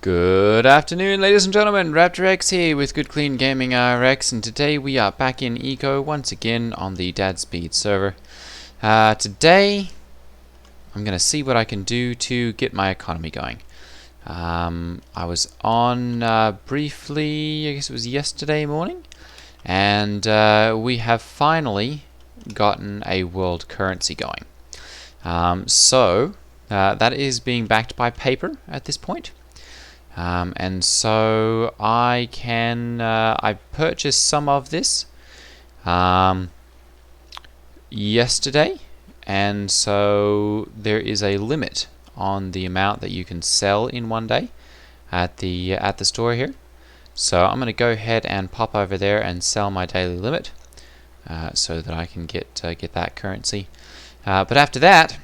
Good afternoon, ladies and gentlemen. Raptor X here with Good Clean Gaming RX, and today we are back in Eco once again on the DadSpeed server. Today, I'm going to see what I can do to get my economy going. I was on briefly, I guess it was yesterday morning, and we have finally gotten a world currency going. That is being backed by paper at this point. And so I purchased some of this yesterday, and so there is a limit on the amount that you can sell in one day at the store here. So I'm going to go ahead and pop over there and sell my daily limit so that I can get that currency. But after that,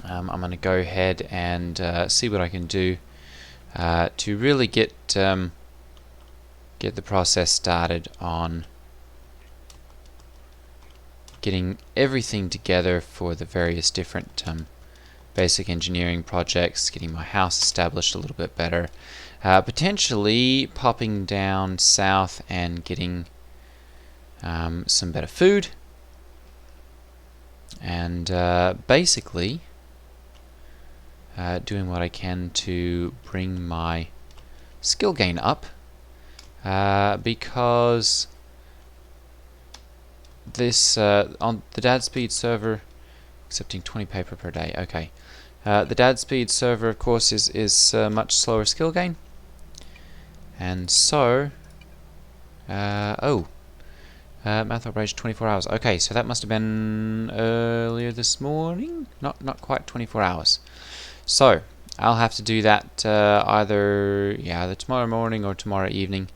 I'm going to go ahead and see what I can do to really get the process started on getting everything together for the various different basic engineering projects, getting my house established a little bit better, potentially popping down south and getting some better food, and basically doing what I can to bring my skill gain up, because this on the DadSpeed server, accepting 20 paper per day. Okay, the DadSpeed server, of course, is much slower skill gain, and so math operation 24 hours. Okay, so that must have been earlier this morning. Not quite 24 hours. So I'll have to do that either tomorrow morning or tomorrow evening,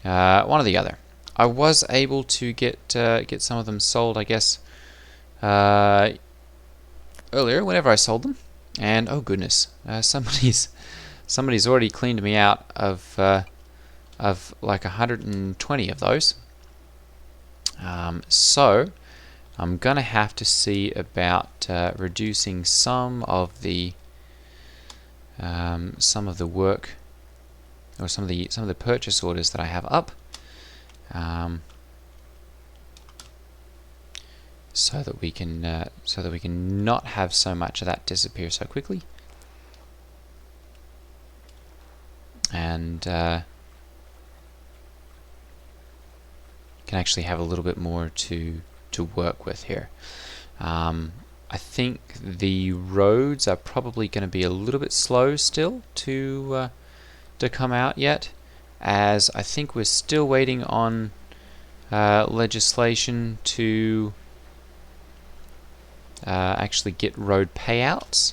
one or the other. I was able to get some of them sold, I guess, earlier whenever I sold them, and oh goodness, somebody's already cleaned me out of like 120 of those. So I'm gonna have to see about reducing some of the work, or some of the purchase orders that I have up, so that we can not have so much of that disappear so quickly, and can actually have a little bit more to work with here. I think the roads are probably going to be a little bit slow still to come out yet, as I think we're still waiting on legislation to actually get road payouts.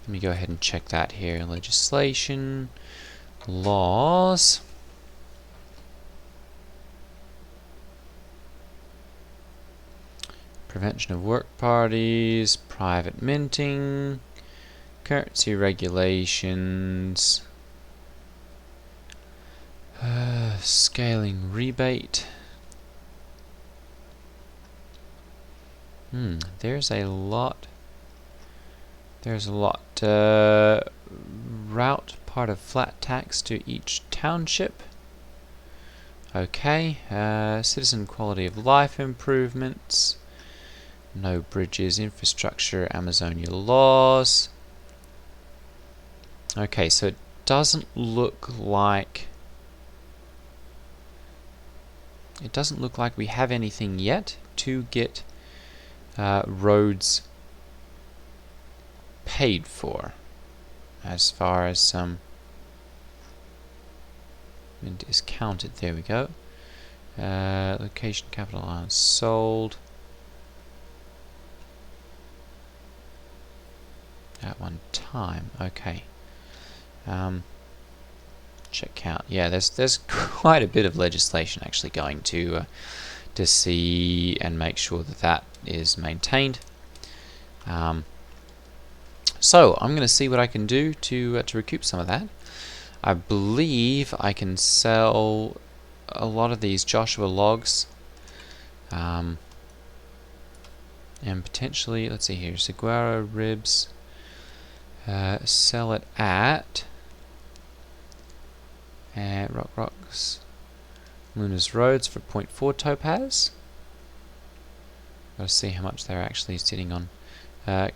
Let me go ahead and check that here. Legislation, laws. Prevention of work parties, private minting, currency regulations, scaling rebate. There's a lot. Route part of flat tax to each township. Okay. Citizen quality of life improvements. No bridges, infrastructure, Amazonia laws. Okay, so it doesn't look like we have anything yet to get roads paid for, as far as is counted. There we go. Location, capital allowance sold. At one time. Okay. Check count. Yeah, there's quite a bit of legislation actually going to see and make sure that is maintained. So I'm going to see what I can do to recoup some of that. I believe I can sell a lot of these Joshua logs, and potentially, let's see here, saguaro ribs. Sell it at And rocks. Luna's Roads for 0.4 topaz. Gotta see how much they're actually sitting on.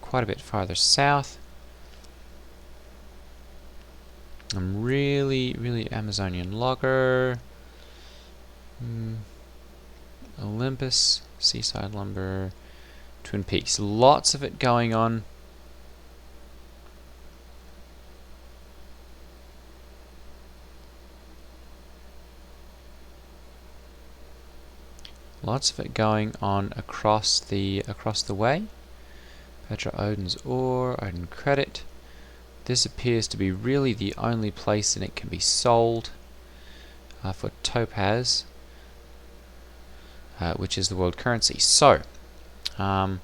Quite a bit farther south. Really Amazonian logger. Olympus, Seaside Lumber, Twin Peaks. Lots of it going on. Lots of it going on across the way. Petra Odin's Ore, Odin Credit. This appears to be really the only place that it can be sold for topaz, which is the world currency. So, for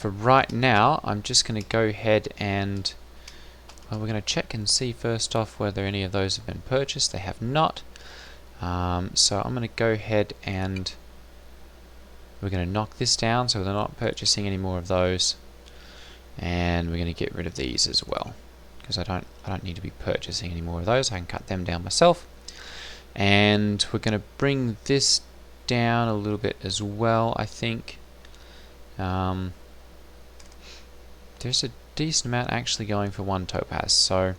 right now, I'm just going to go ahead and we're going to check and see first off whether any of those have been purchased. They have not. So I'm going to go ahead and we're going to knock this down so they're not purchasing any more of those. And we're going to get rid of these as well, because I don't need to be purchasing any more of those. I can cut them down myself. And we're going to bring this down a little bit as well, I think. There's a decent amount actually going for 1 topaz, so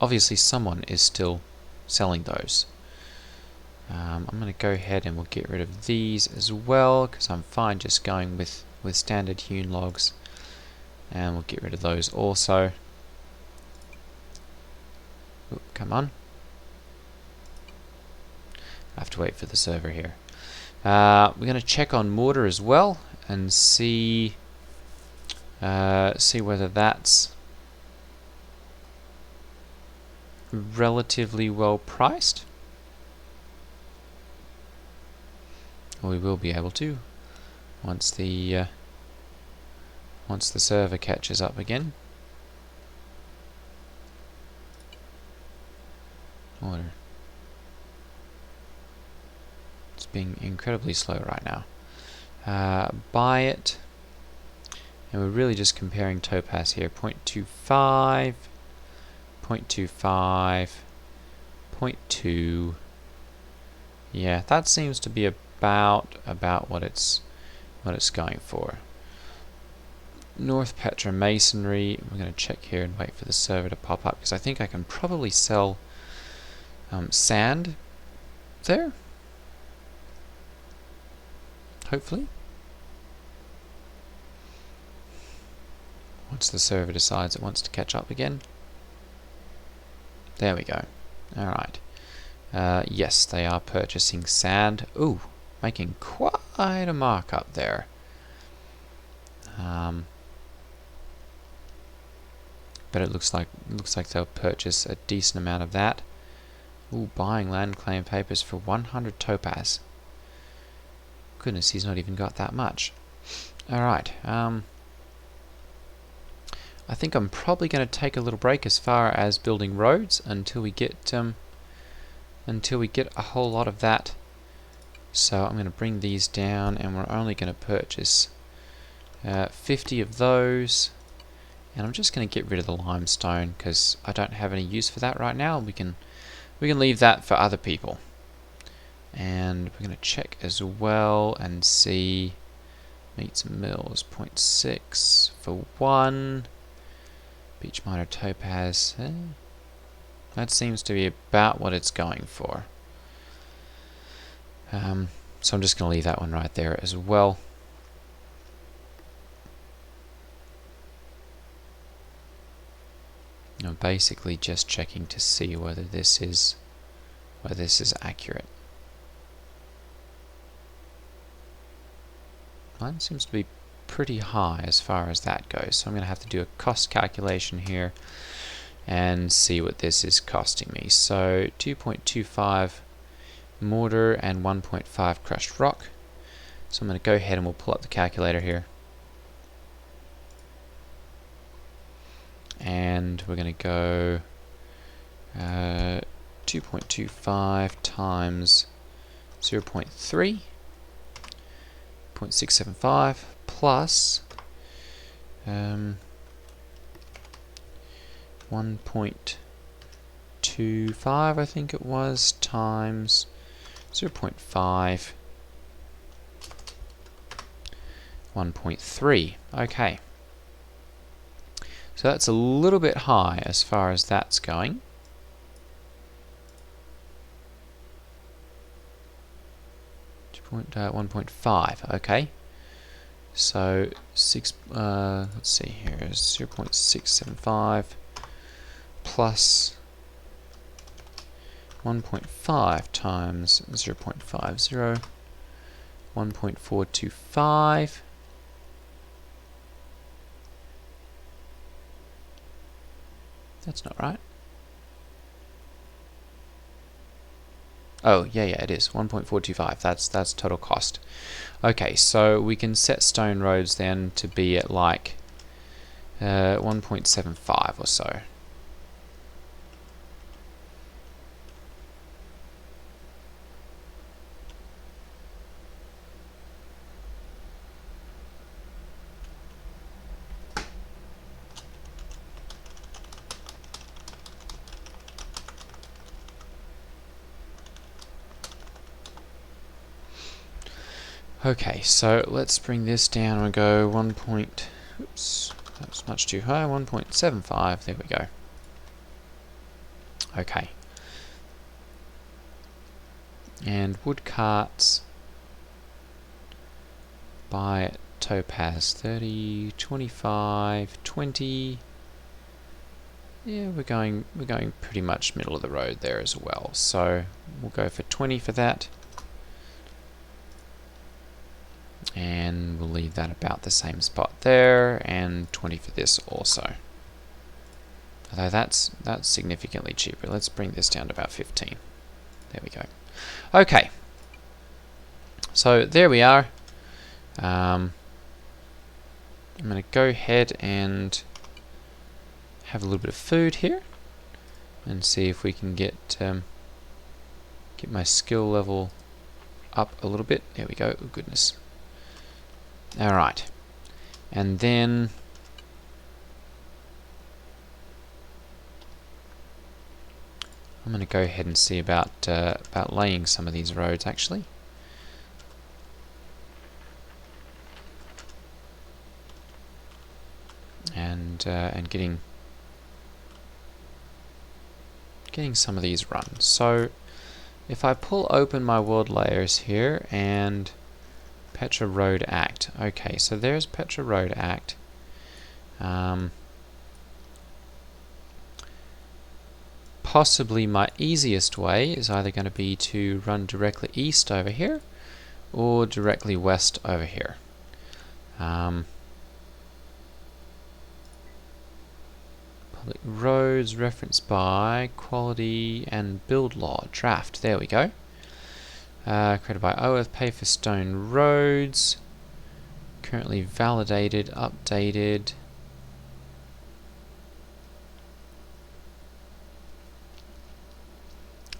obviously someone is still selling those. I'm going to go ahead and we'll get rid of these as well, because I'm fine just going with standard hewn logs, and we'll get rid of those also. Oop, come on. I have to wait for the server here. We're going to check on mortar as well and see whether that's relatively well priced. We will be able to once the server catches up again. Order. It's being incredibly slow right now. Buy it, and we're really just comparing topaz here. 0.25, 0.25, 0.2. Yeah, that seems to be about what it's going for. North Petra Masonry. We're going to check here and wait for the server to pop up, because I think I can probably sell sand there. Hopefully. Once the server decides it wants to catch up again. There we go. Alright. Yes, they are purchasing sand. Ooh, making quite a markup there. But it looks like they'll purchase a decent amount of that. Ooh, buying land claim papers for 100 topaz. Goodness, he's not even got that much. Alright, I think I'm probably going to take a little break as far as building roads until we get a whole lot of that. So I'm going to bring these down, and we're only going to purchase 50 of those. And I'm just going to get rid of the limestone because I don't have any use for that right now. We can leave that for other people. And we're going to check as well and see meets and mills 0.6 for 1. Beach miner topaz. That seems to be about what it's going for. So I'm just going to leave that one right there as well. I'm basically just checking to see whether this is accurate. Mine seems to be pretty high as far as that goes, so I'm going to have to do a cost calculation here and see what this is costing me. So 2.25 mortar and 1.5 crushed rock. So I'm going to go ahead and we'll pull up the calculator here. And we're going to go 2.25 times 0.3, 0.675 plus 1.25, I think it was, times 0.5, 1.3. Okay. So that's a little bit high as far as that's going. Point 1.5. Okay. So let's see here is 0.675 plus 1.5 times 0.50, 1.425. That's not right. Oh, yeah, it is 1.425. That's total cost. Okay, so we can set stone roads then to be at like 1.75 or so. Okay, so let's bring this down and go 1. Oops, that was much too high. 1.75. There we go. Okay. And wood carts by Topaz 30, 25, 20. Yeah, we're going pretty much middle of the road there as well. So we'll go for 20 for that. And we'll leave that about the same spot there, and 20 for this also. Although that's significantly cheaper. Let's bring this down to about 15. There we go. Okay. So there we are. I'm going to go ahead and have a little bit of food here, and see if we can get my skill level up a little bit. There we go. Oh goodness. Alright, and then I'm going to go ahead and see about laying some of these roads actually. And getting some of these run. So if I pull open my world layers here and Petra Road Act. Okay, so there's Petra Road Act. Possibly my easiest way is either going to be to run directly east over here or directly west over here. Public roads referenced by quality and build law draft. There we go. Created by OEarth, pay for stone roads. Currently validated, updated.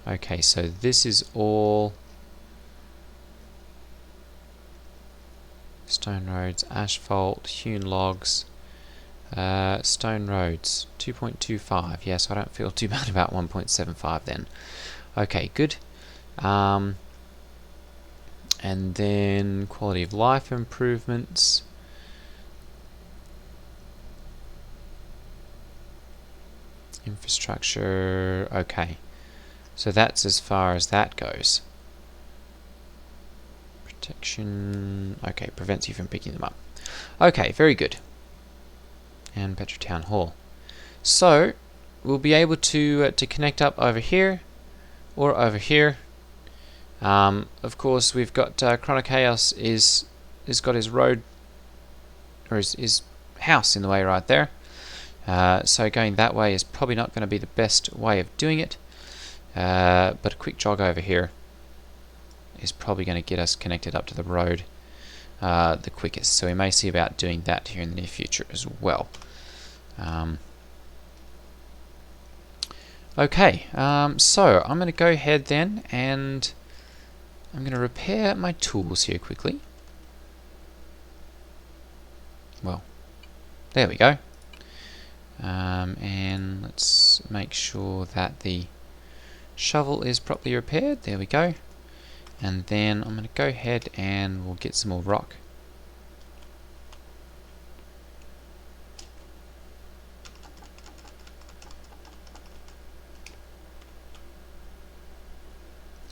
Okay, so this is all stone roads, asphalt, hewn logs, stone roads, 2.25. Yes, I don't feel too bad about 1.75 then. Okay, good. And then quality of life improvements. Infrastructure, okay. So that's as far as that goes. Protection, okay, prevents you from picking them up. Okay, very good. And Petra Town Hall. So we'll be able to connect up over here or over here. Of course, we've got Chrono Chaos is got his road or his house in the way right there. So going that way is probably not going to be the best way of doing it. But a quick jog over here is probably going to get us connected up to the road the quickest. So we may see about doing that here in the near future as well. Okay, so I'm going to go ahead then and I'm going to repair my tools here quickly. Well, there we go. And let's make sure that the shovel is properly repaired. There we go. And then I'm going to go ahead and we'll get some more rock.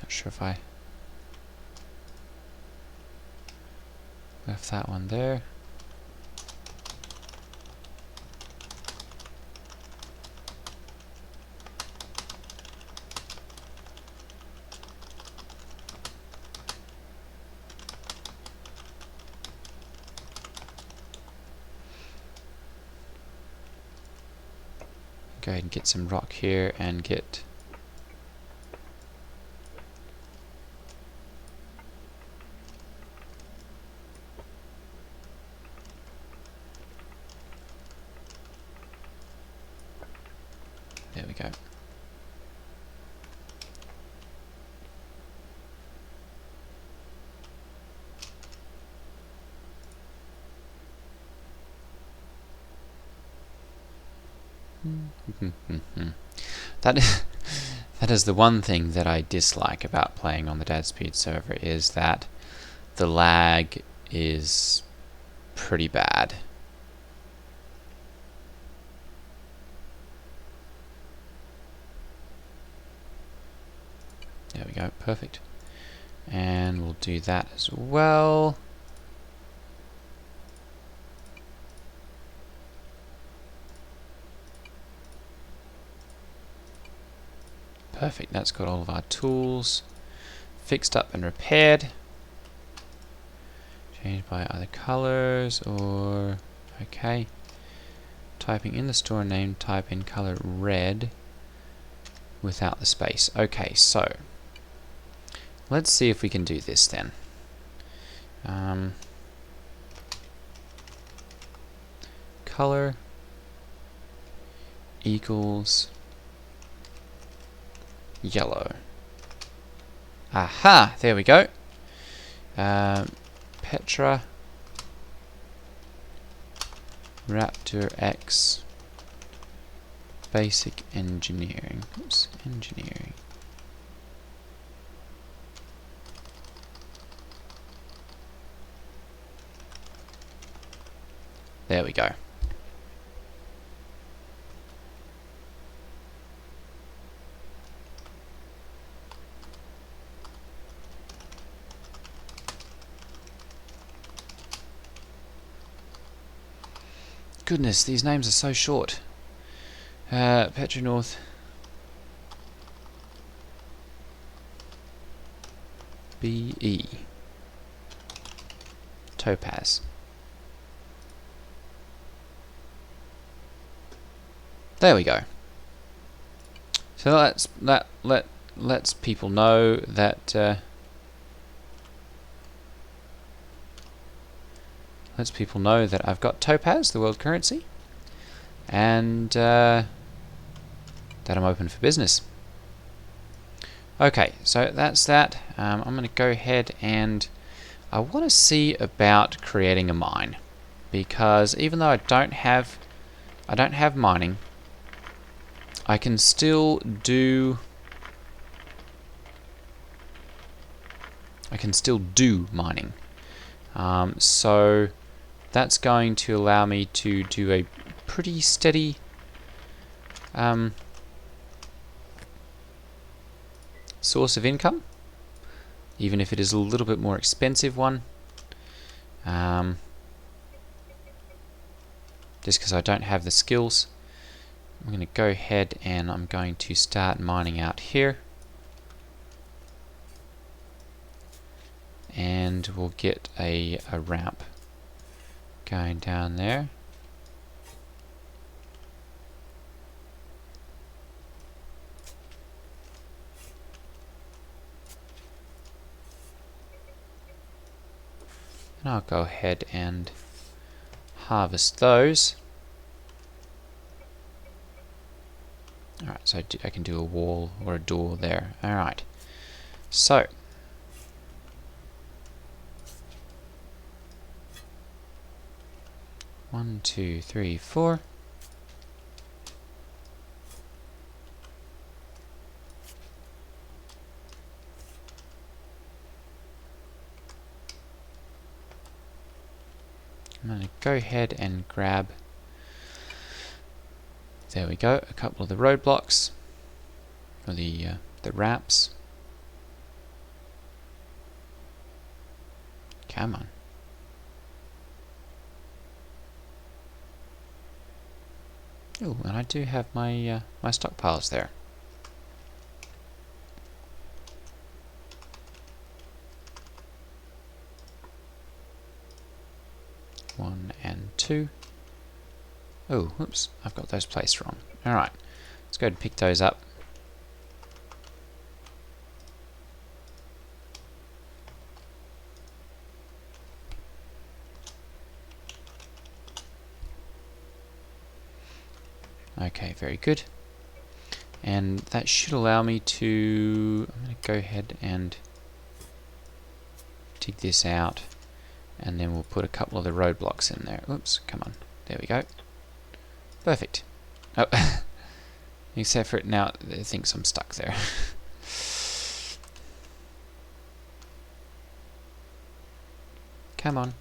Not sure if I left that one there. Go ahead and get some rock here and get there we go. That is the one thing that I dislike about playing on the DadSpeed server, is that the lag is pretty bad. There we go, perfect. And we'll do that as well. Perfect, that's got all of our tools fixed up and repaired. Changed by either colors or, okay. Typing in the store name, type in color red without the space. Okay, so let's see if we can do this then. Color equals yellow. Aha! There we go. Petra Raptor X basic engineering. Oops, engineering. There we go. Goodness, these names are so short. Petra North. BE. Topaz. There we go. So lets people know that I've got Topaz, the world currency, and that I'm open for business. Okay, so that's that. I'm going to go ahead and I want to see about creating a mine, because even though I don't have mining, I can still do mining. So that's going to allow me to do a pretty steady source of income, even if it is a little bit more expensive one, just because I don't have the skills. I'm going to go ahead and I'm going to start mining out here, and we'll get a ramp going down there. And I'll go ahead and harvest those. Alright, so I can do a wall or a door there. Alright, so one, two, three, four. go ahead and grab, there we go, a couple of the roadblocks, or the wraps. Come on. Oh, and I do have my my stockpiles there. One and two. Oh, whoops, I've got those placed wrong. Alright, let's go and pick those up. Okay, very good. And that should allow me to, I'm going to go ahead and dig this out, and then we'll put a couple of the roadblocks in there. Oops, come on. There we go. Perfect. Oh, except for it now, it thinks I'm stuck there. Come on.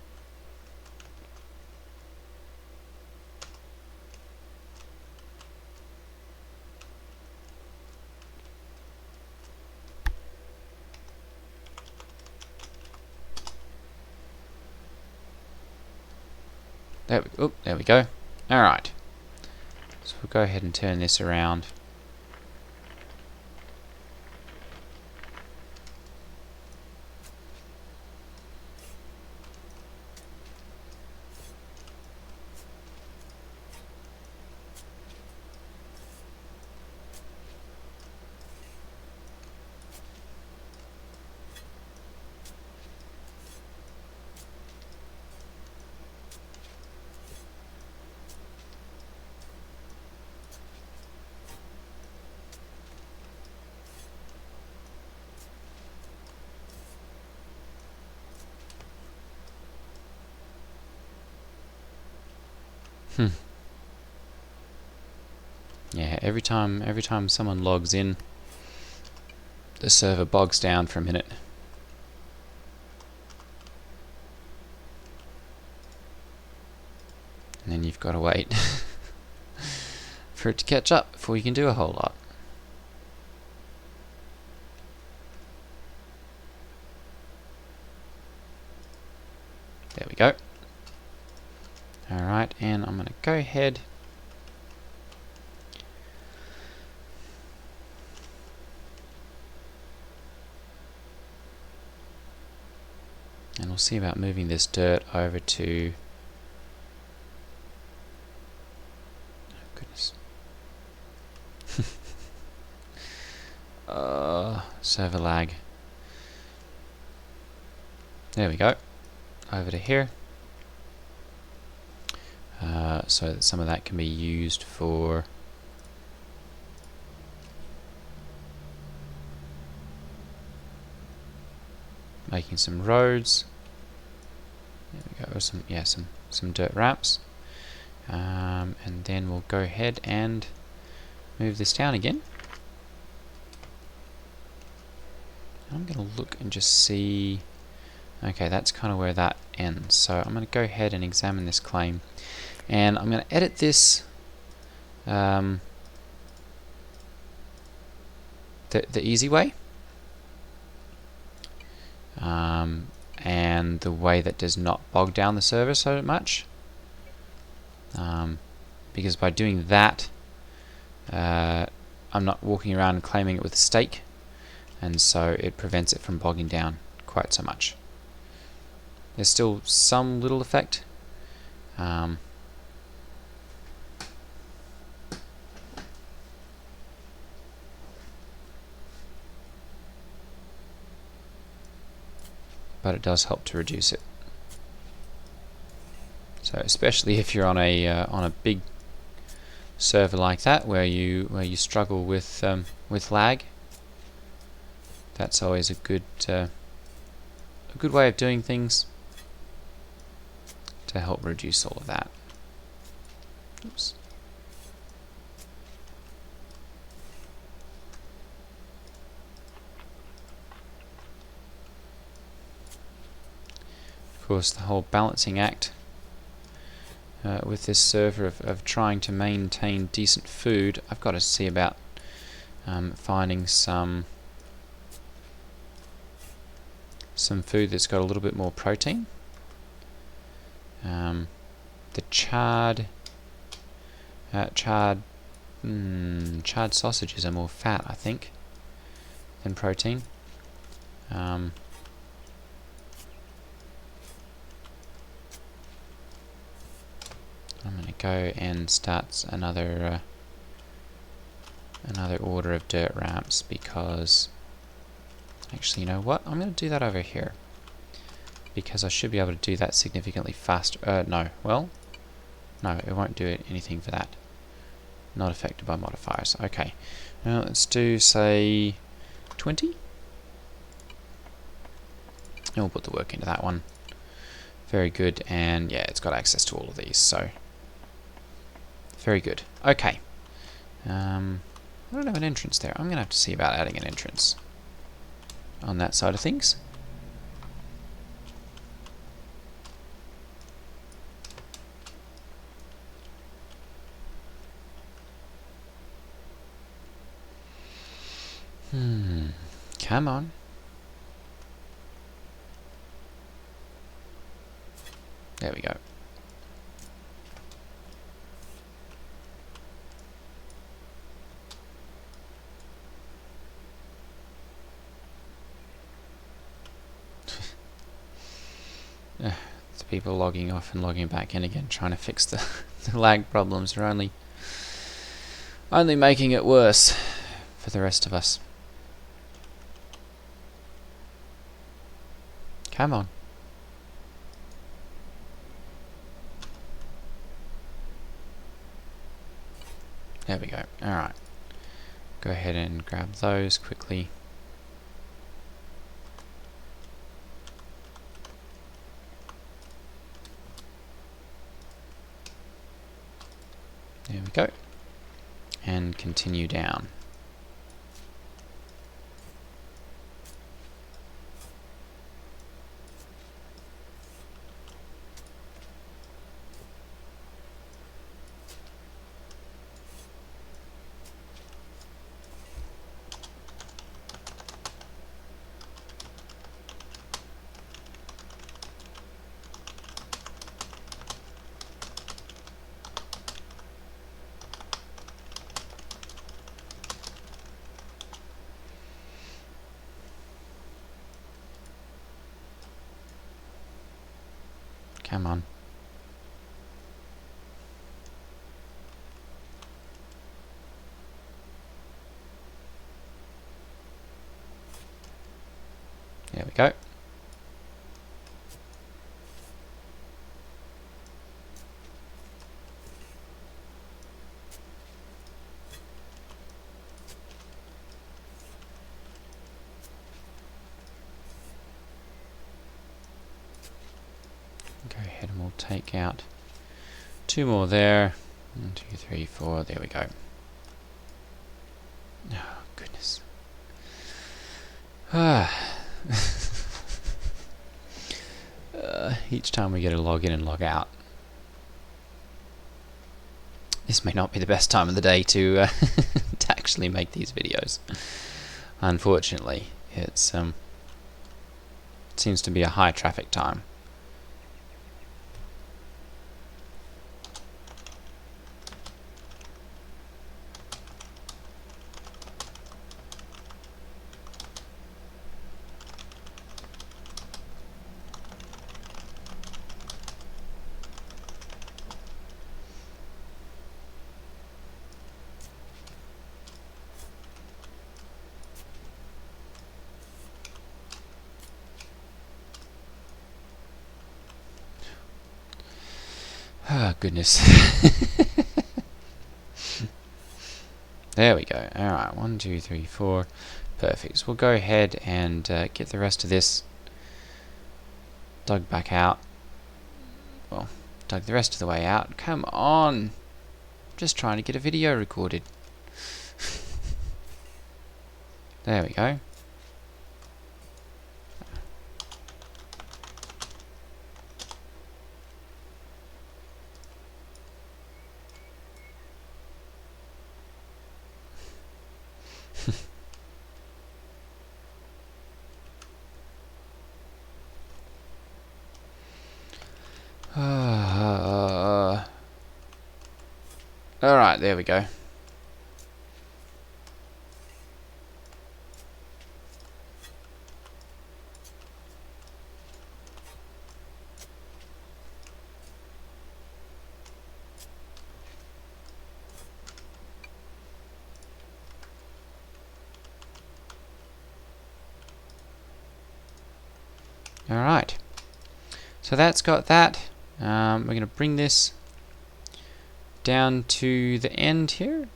There we go. Alright. So we'll go ahead and turn this around. Yeah, every time someone logs in, the server bogs down for a minute. And then you've got to wait for it to catch up before you can do a whole lot. There we go. Alright, and I'm going to go ahead and we'll see about moving this dirt over to, oh goodness, server lag. There we go, over to here, so that some of that can be used for making some roads. There we go, some dirt wraps, and then we'll go ahead and move this down again. I'm going to look and just see. Okay, that's kind of where that ends. So I'm going to go ahead and examine this claim, and I'm going to edit this the easy way, and the way that does not bog down the server so much, because by doing that I'm not walking around and claiming it with a stake, and so it prevents it from bogging down quite so much. There's still some little effect, but it does help to reduce it. So especially if you're on a big server like that, where you struggle with lag, that's always a good way of doing things to help reduce all of that. Oops. Of course, the whole balancing act with this server of trying to maintain decent food. I've got to see about finding some food that's got a little bit more protein. The charred sausages are more fat, I think, than protein. I'm going to go and start another order of dirt ramps, because actually, you know what? I'm going to do that over here, because I should be able to do that significantly faster. No, it won't do anything for that. Not affected by modifiers. Okay, now let's do, say, 20. And we'll put the work into that one. Very good, and yeah, it's got access to all of these, so very good. Okay. I don't have an entrance there. I'm going to have to see about adding an entrance on that side of things. Come on. There we go. The people logging off and logging back in again, trying to fix the, the lag problems are only making it worse for the rest of us. Come on. There we go. Alright. Go ahead and grab those quickly. There we go. And continue down. Come on. There we go. Go ahead and we'll take out 2 more there. 1, 2, 3, 4. There we go. Oh, goodness. Each time we get to log in and log out. This may not be the best time of the day to to actually make these videos. Unfortunately, it seems to be a high traffic time. Oh, goodness. There we go. Alright, 1, 2, 3, 4. Perfect. So we'll go ahead and get the rest of this dug back out. Well, dug the rest of the way out. Come on! Just trying to get a video recorded. There we go. Alright, there we go. Alright, so that's got that. We're going to bring this down to the end here.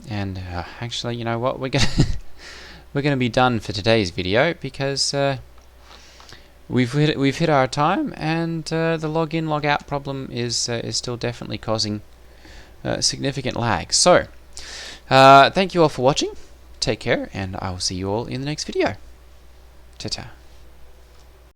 And actually, you know what? We're gonna be done for today's video because we've hit our time, and the login logout problem is still definitely causing significant lag. So thank you all for watching. Take care, and I will see you all in the next video. Ta-ta.